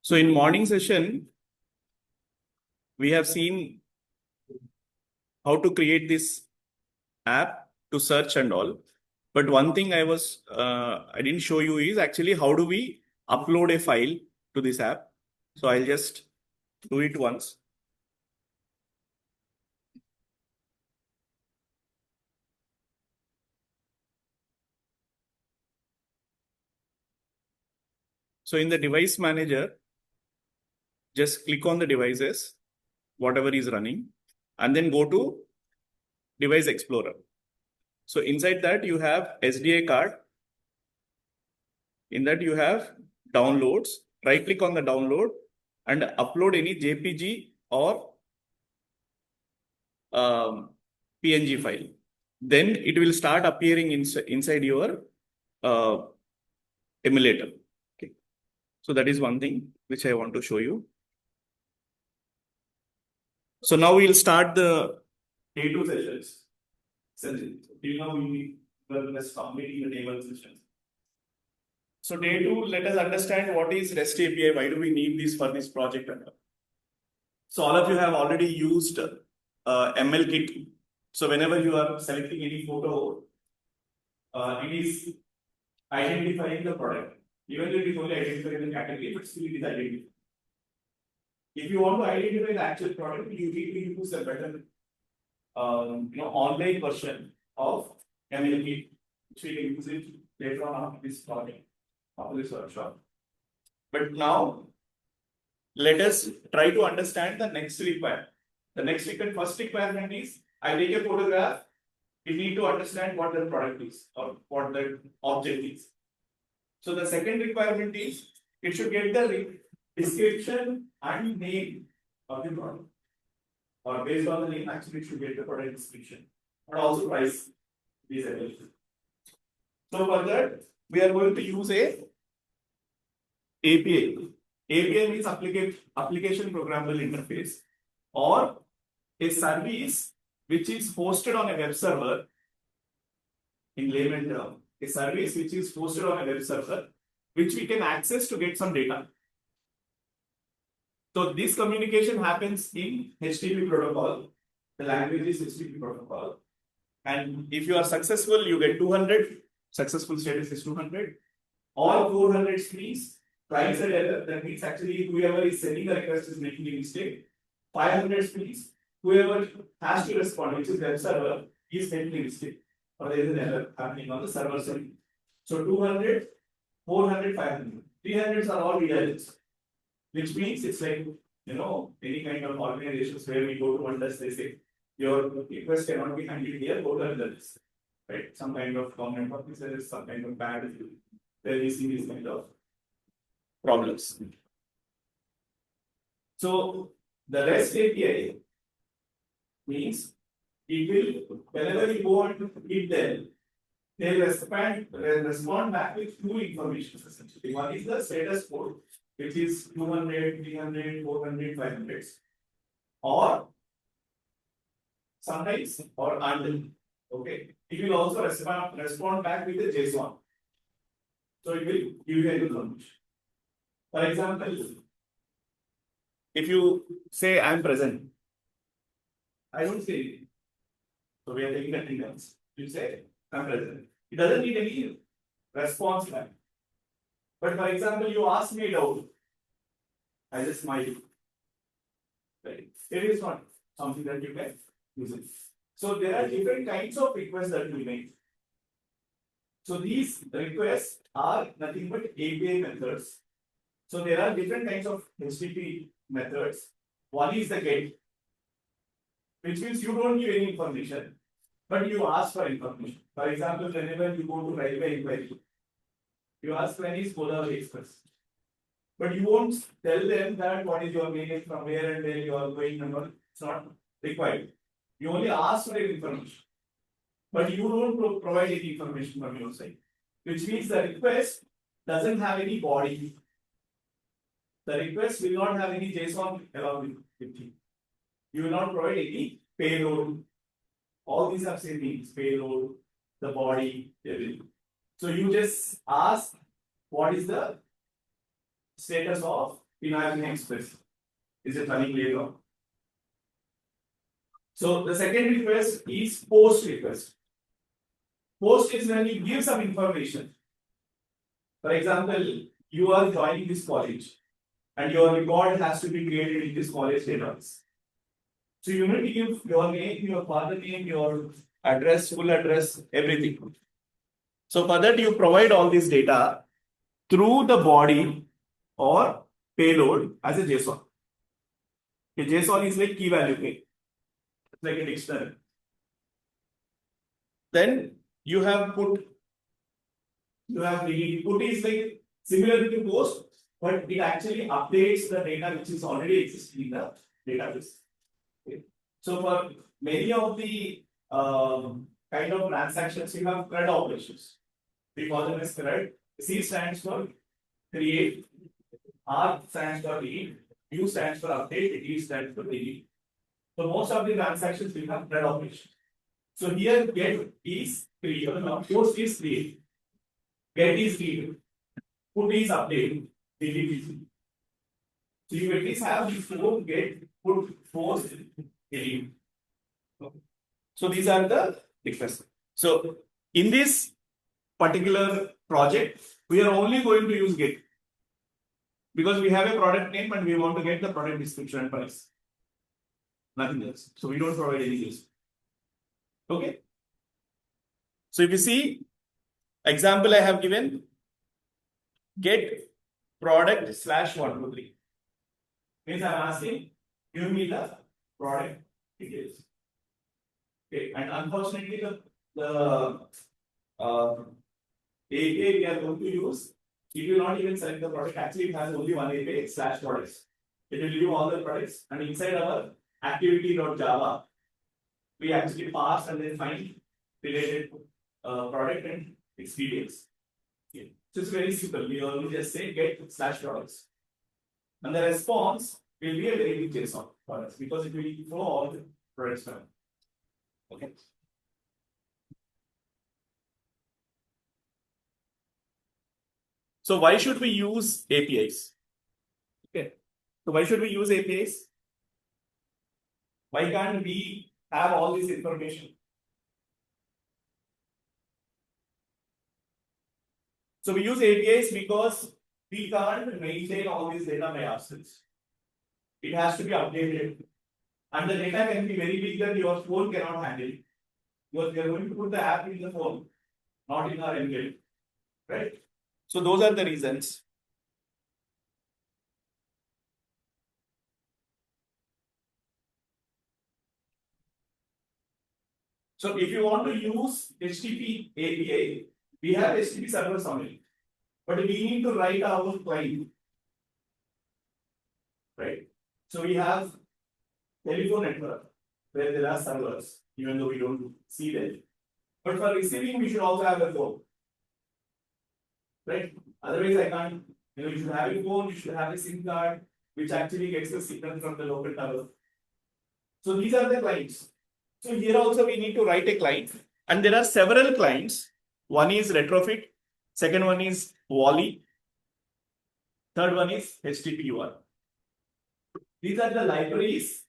So in morning session, we have seen how to create this app to search and all. But one thing I didn't show you is actually how do we upload a file to this app. So I'll just do it once. So in the device manager, just click on the devices, whatever is running, and then go to device explorer. So inside that you have SDA card. In that you have downloads. Right click on the download and upload any JPG or PNG file. Then it will start appearing inside your emulator. Okay. So that is one thing which I want to show you. So now we'll start the day 2 sessions. So till now we were just completing the day 1 sessions. So day 2, let us understand what is REST API. Why do we need this for this project? So all of you have already used ML Kit. So whenever you are selecting any photo, it is identifying the product. Even though it is only identifying the category, but still it is identifying. If you want to identify the actual product, you need to use a better online version of ML Kit, which we can use it later on after this project, after this workshop. But now, let us try to understand the next requirement. The first requirement is, I take a photograph, we need to understand what the product is or what the object is. So the second requirement is, it should get the description and name of the product. Or based on the name, actually it should get the product description. But also price is available. So for that, we are going to use a API. API means application programmable interface, or a service which is hosted on a web server. In layman term, a service which is hosted on a web server, which we can access to get some data. So this communication happens in HTTP protocol. The language is HTTP protocol. And if you are successful, you get 200. Successful status is 200. All 400 means client side error. That means actually whoever is sending the request is making a mistake. 500 means whoever has to respond, which is web server, is making a mistake, or there is an error happening on the server side. So 200, 400, 500. 300s are all realities, which means it's like, any kind of organizations where we go to one desk, they say, your request cannot be handled here, go to another desk. Right? Some kind of government officer, some kind of bad, where we see these kind of problems. So the REST API means it will, whenever you go on to hit them, they respond back with two information essentially. One is the status code, which is 200, 300, 400, 500, or sometimes or and. Okay, it will also respond back with the JSON. So it will give you a information. For example, if you say I'm present, I don't say anything. So we are taking attendance. You say I'm present. It doesn't need any response back. But for example, you ask me a doubt, I just smile. Right? It is not something that you can use it. So there are different kinds of requests that we make. So these requests are nothing but API methods. So there are different kinds of HTTP methods. One is the GET, which means you don't give any information, but you ask for information. For example, whenever you go to railway inquiry, you ask when is Godavari Express. But you won't tell them that what is your name, from where and where you are going, and all. It's not required. You only ask for information, but you don't provide any information from your side, which means the request doesn't have any body. The request will not have any JSON along with it. You will not provide any payload. All these are same things: payload, the body, everything. So you just ask what is the status of Imagine Express is it running later. So the second request is post request. Post is when you give some information. For example, you are joining this college and your record has to be created in this college database. So you need to give your name, your father name, your address, full address, everything. So for that you provide all this data through the body or payload as a JSON. A JSON is like key value pay. It's like a dictionary. Then you have put is like similar to post, but it actually updates the data which is already existing in the database. Okay. So for many of the kind of transactions, you have CRUD operations. We call them as CRUD. C stands for create, R stands for read, U stands for update, D stands for delete. So most of the transactions will have CRUD operations. So here get is create, post is create, get is read, put is update, delete is read. So you at least have these four: get, put, post, delete. So these are the requests. So in this particular project, we are only going to use get because we have a product name and we want to get the product description and price. Nothing else. So we don't provide any use. Okay. So if you see, example I have given, get product / 123. Means I'm asking, give me the product details. Okay, and unfortunately, the API we are going to use, it will not even select the product. Actually, it has only one API / products. It will give all the products, and inside our activity.java, we actually pass and then find related product and its details. Okay. So it's very simple. We only just say get / products. And the response will be a very big JSON for us because it will throw all the products from. Okay. So why should we use APIs? Okay. So why should we use APIs? Why can't we have all this information? So we use APIs because we can't maintain all this data by ourselves. It has to be updated. And the data can be very big that your phone cannot handle it. Because we are going to put the app in the phone, not in our engine. Right? So those are the reasons. So if you want to use HTTP API, we have HTTP servers only. But we need to write our client. Right? So we have telephone network where there are servers, even though we don't see them. But for receiving, we should also have a phone. Right? Otherwise, I can't. You should have a phone, you should have a SIM card, which actually gets the signal from the local tower. So these are the clients. So here also we need to write a client, and there are several clients. One is Retrofit, second one is Wally, third one is HTTP/URL. These are the libraries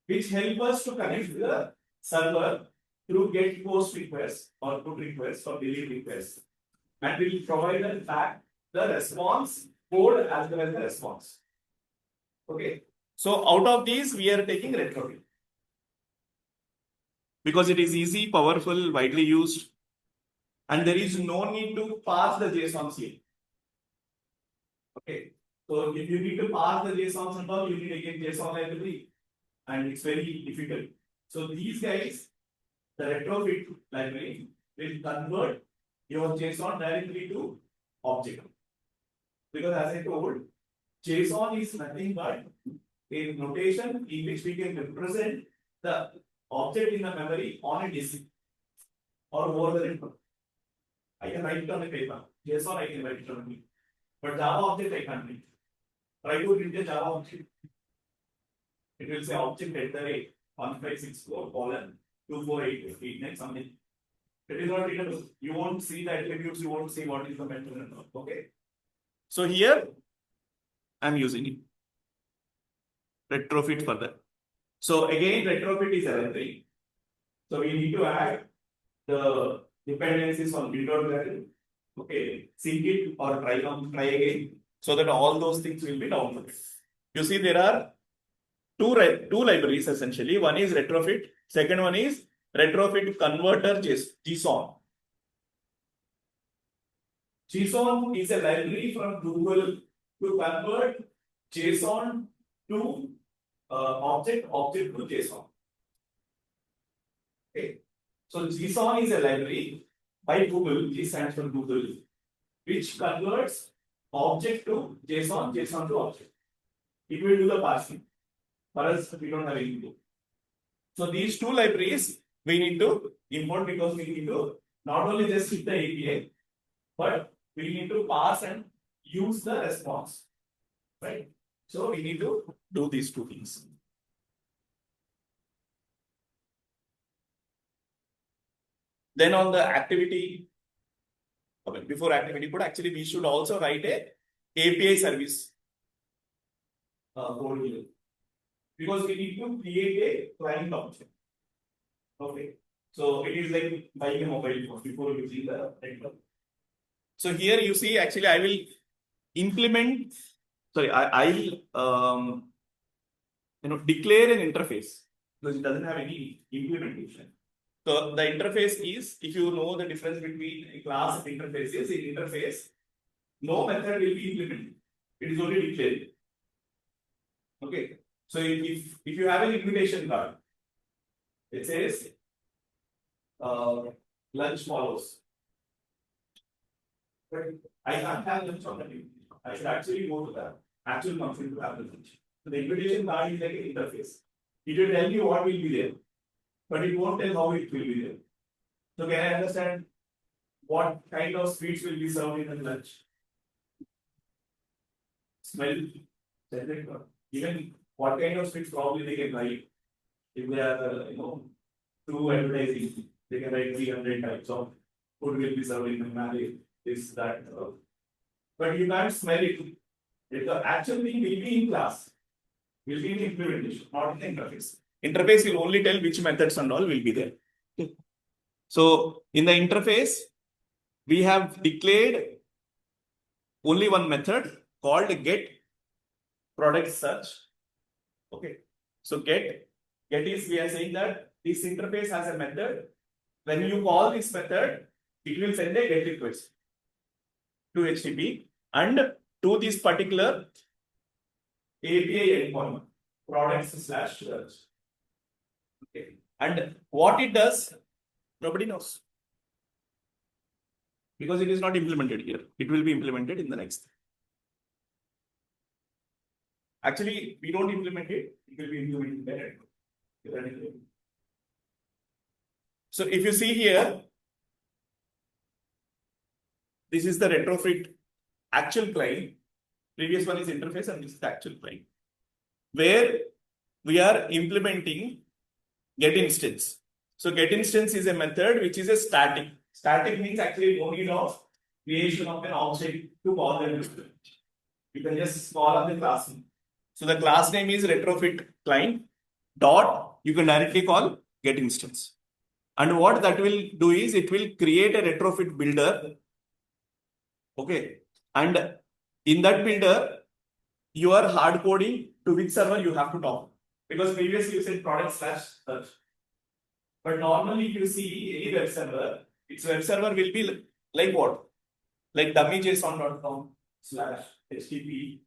which help us to connect with the server through get post requests or put requests or delete requests, and we will provide them back the response code as well as the response. Okay. So out of these, we are taking Retrofit because it is easy, powerful, widely used, and there is no need to pass the JSONs here. Okay. So if you need to pass the JSONs and all, you need again JSON library, and it's very difficult. So these guys, the Retrofit library, will convert your JSON directly to object. Because as I told, JSON is nothing but a notation in which we can represent the object in the memory on a disk or over the network. I can write it on a paper. JSON I can write it on a paper. But Java object I can't write. Try to read the Java object. It will say object at the rate 1564:2488 something. It is not readable. You won't see the attributes, you won't see what is the method. Okay. So here I'm using it. retrofit further. So again, retrofit is L3. So we need to add the dependencies on build variable. Okay, sync it or try again, so that all those things will be downloaded. You see, there are two libraries essentially. One is retrofit. Second one is retrofit converter JSON. JSON is a library from Google to convert JSON to object to JSON. Okay. So JSON is a library by Google, G stands for Google, which converts object to JSON, JSON to object. It will do the parsing. For us, we don't have anything. So these two libraries we need to import because we need to not only just hit the API, but we need to parse and use the response. Right? So we need to do these two things. Then on the activity, before activity code, actually we should also write a API service code here. Because we need to create a client option. Okay. So it is like buying a mobile phone before using the network. So here you see, actually I will implement, sorry, I'll declare an interface because it doesn't have any implementation. So the interface is, if you know the difference between a class and interfaces, in interface, no method will be implemented. It is only declared. Okay. So if you have an invitation card, it says lunch follows. But I can't have lunch on that invitation. I should actually go to the actual function to have the lunch. So the invitation card is like an interface. It will tell you what will be there, but it won't tell how it will be there. So can I understand what kind of sweets will be served in the lunch? Smell, even what kind of sweets probably they can write. If they are, through advertising, they can write 300 types of food will be served in the marriage, this, that. But you can't smell it. The actual thing will be in class, will be in implementation, not in the interface. Interface will only tell which methods and all will be there. So in the interface, we have declared only one method called get product search. Okay. So get is, we are saying that this interface has a method. When you call this method, it will send a get request to HTTP and to this particular API endpoint, products/search. Okay. And what it does, nobody knows. Because it is not implemented here. It will be implemented in the next. Actually, we don't implement it. It will be implemented better. So if you see here, this is the retrofit actual client. Previous one is interface and this is the actual client. Where we are implementing get instance. So get instance is a method which is a static. Static means actually no need of creation of an object to call the instance. You can just call up the class name. So the class name is retrofit client dot, you can directly call get instance. And what that will do is it will create a retrofit builder. Okay. And in that builder, you are hard coding to which server you have to talk. Because previously you said product/search. But normally if you see any web server, its web server will be like what? Like dummyjson.com/HTTP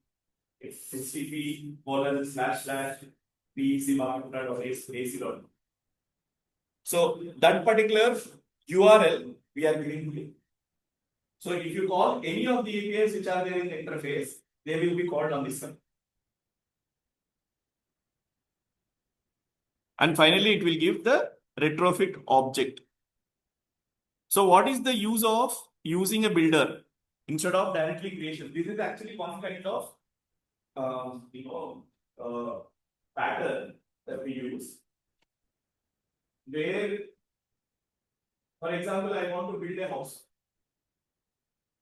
http://pec.ac.com. So that particular URL we are giving here. So if you call any of the APIs which are there in the interface, they will be called on this one. And finally, it will give the retrofit object. So what is the use of using a builder instead of directly creation? This is actually one kind of pattern that we use. Where, for example, I want to build a house.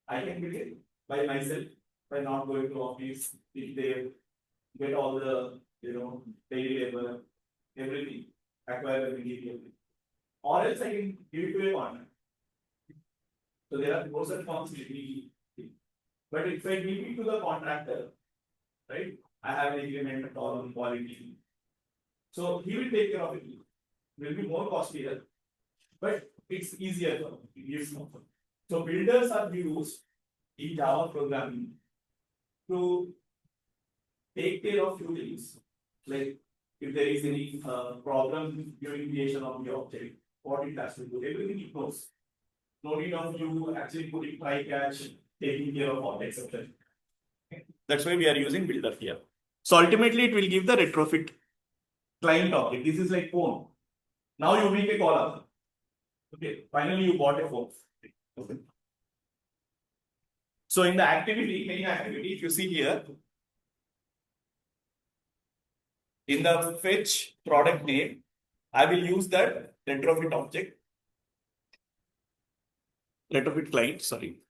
I can build it by myself by not going to office, if they get all the daily labor, everything, acquire everything. Or else I can give it to a partner. So there are both such forms. But if I give it to the contractor, right? I have an agreement on quality. So he will take care of it. It will be more costlier, but it's easier for him. It gives more. So builders are used in Java programming to take care of few things. Like if there is any problem during creation of the object, what it has to do, everything it knows. No need of you actually putting try catch, taking care of all, etc. That's why we are using builder here. So ultimately, it will give the retrofit client object. This is like phone. Now you make a call up. Okay, finally you bought a phone. Okay. So in the activity, main activity, if you see here, in the fetch product name, I will use that retrofit object, retrofit client, sorry,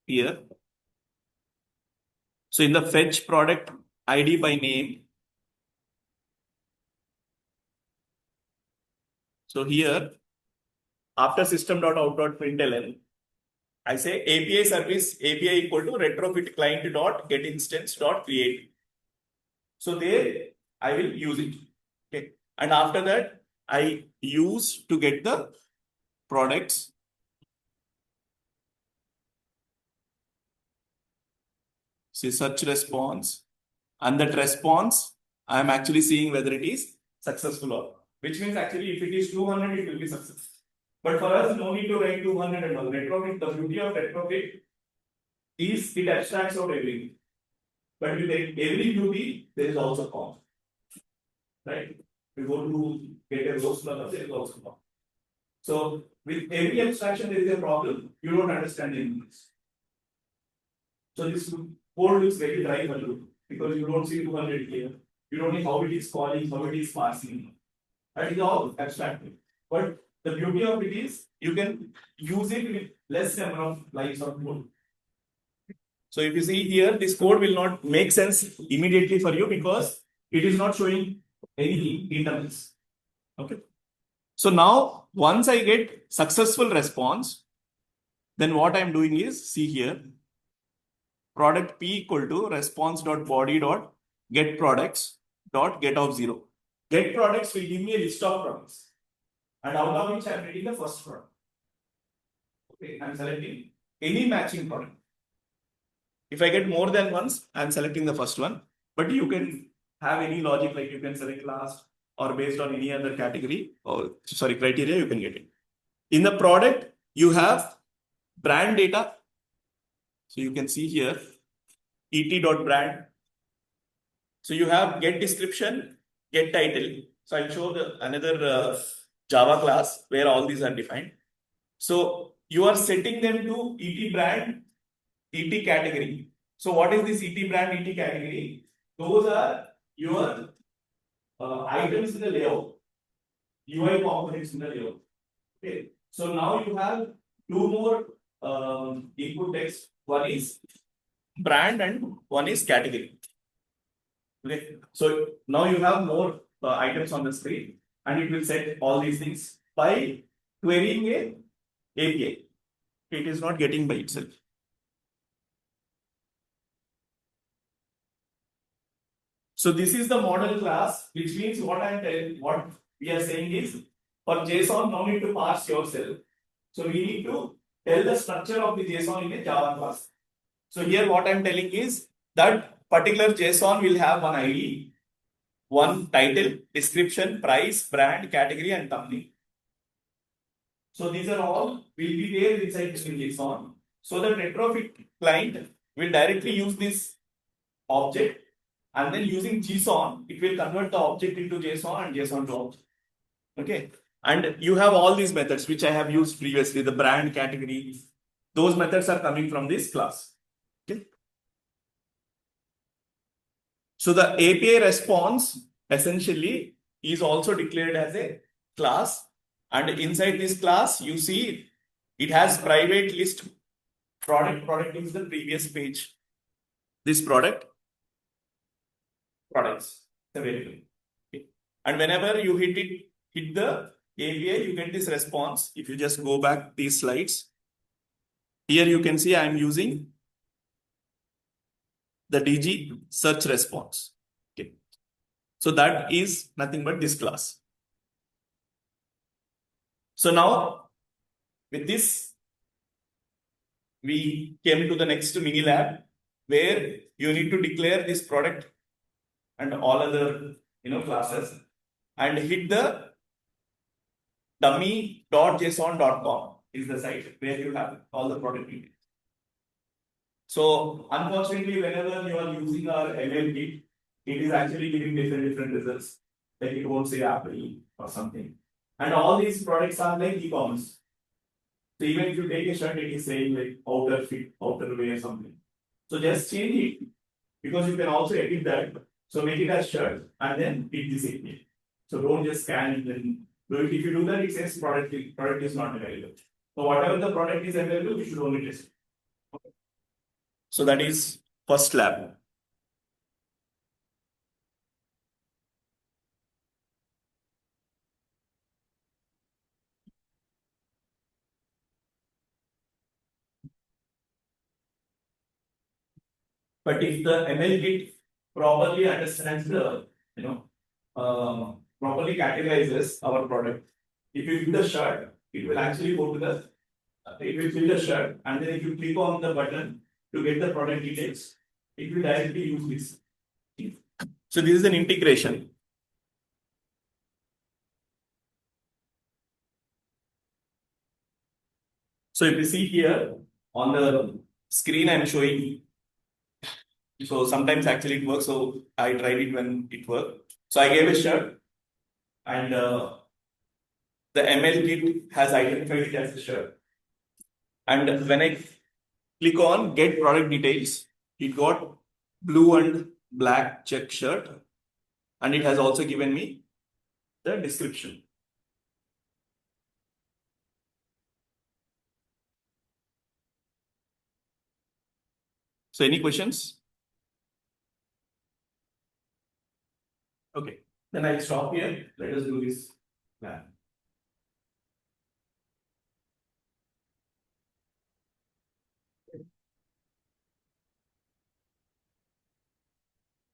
here. So in the fetch product ID by name, so here, after system.out.println, I say API service API equal to retrofit client dot get instance dot create. So there I will use it. Okay. And after that, I use to get the products. See search response. And that response, I am actually seeing whether it is successful or not. Which means actually if it is 200, it will be successful. But for us, no need to write 200 and all. Retrofit, the beauty of retrofit is it abstracts out everything. But with every beauty, there is also cost. Right? We go to get a rose color, there is also cost. So with every abstraction, there is a problem. You don't understand anything. So this code looks very dry for you because you don't see 200 here. You don't know how it is calling, how it is parsing. That is all abstracted. But the beauty of it is you can use it with less number of lines of code. So if you see here, this code will not make sense immediately for you because it is not showing any internals. Okay. So now once I get successful response, then what I'm doing is see here, product P equal to response.body.get products dot get of 0. Get products will give me a list of products. And out of which I'm getting the first product. Okay, I'm selecting any matching product. If I get more than once, I'm selecting the first one. But you can have any logic, like you can select last or based on any other category or criteria, you can get it. In the product, you have brand data. So you can see here et.brand. So you have get description, get title. So I'll show another Java class where all these are defined. So you are setting them to et brand, et category. So what is this et brand, et category? Those are your items in the layout, UI components in the layout. Okay. So now you have two more input text. One is brand and one is category. Okay. So now you have more items on the screen and it will set all these things by querying a API. It is not getting by itself. So this is the model class, which means what we are saying is for JSON, no need to parse yourself. So we need to tell the structure of the JSON in a Java class. So here what I'm telling is that particular JSON will have one ID, one title, description, price, brand, category, and thumbnail. So these are all will be there inside the JSON. So the retrofit client will directly use this object. And then using JSON, it will convert the object into JSON and JSON to object. Okay. And you have all these methods which I have used previously, the brand category. Those methods are coming from this class. Okay. So the API response essentially is also declared as a class. And inside this class, you see it has private list product. Product is the previous page. This products. the variable. Okay. And whenever you hit the API, you get this response. If you just go back these slides, here you can see I am using the DG search response. Okay. So that is nothing but this class. So now with this, we came to the next mini lab where you need to declare this product and all other classes and hit the dummy.json.com is the site where you have all the product details. So unfortunately, whenever you are using our ML kit, it is actually giving different results. Like it won't say Apple or something. And all these products are like e-commerce. So even if you take a shirt, it is saying like outer fit, outer wear something. So just change it because you can also edit that. So make it as shirt and then hit this API. So don't just scan it and do it. If you do that, it says product is not available. So whatever the product is available, you should only test it. Okay. So that is first lab. But if the ML kit properly understands the, properly categorizes our product, if you fill the shirt, it will actually go to the, it will fill the shirt, and then if you click on the button to get the product details, it will directly use this. So this is an integration. So if you see here on the screen, I'm showing. So sometimes actually it works. So I tried it when it worked. So I gave a shirt, and the ML kit has identified it as a shirt. And when I click on get product details, it got blue and black check shirt, and it has also given me the description. So any questions? Okay, then I'll stop here. Let us do this plan.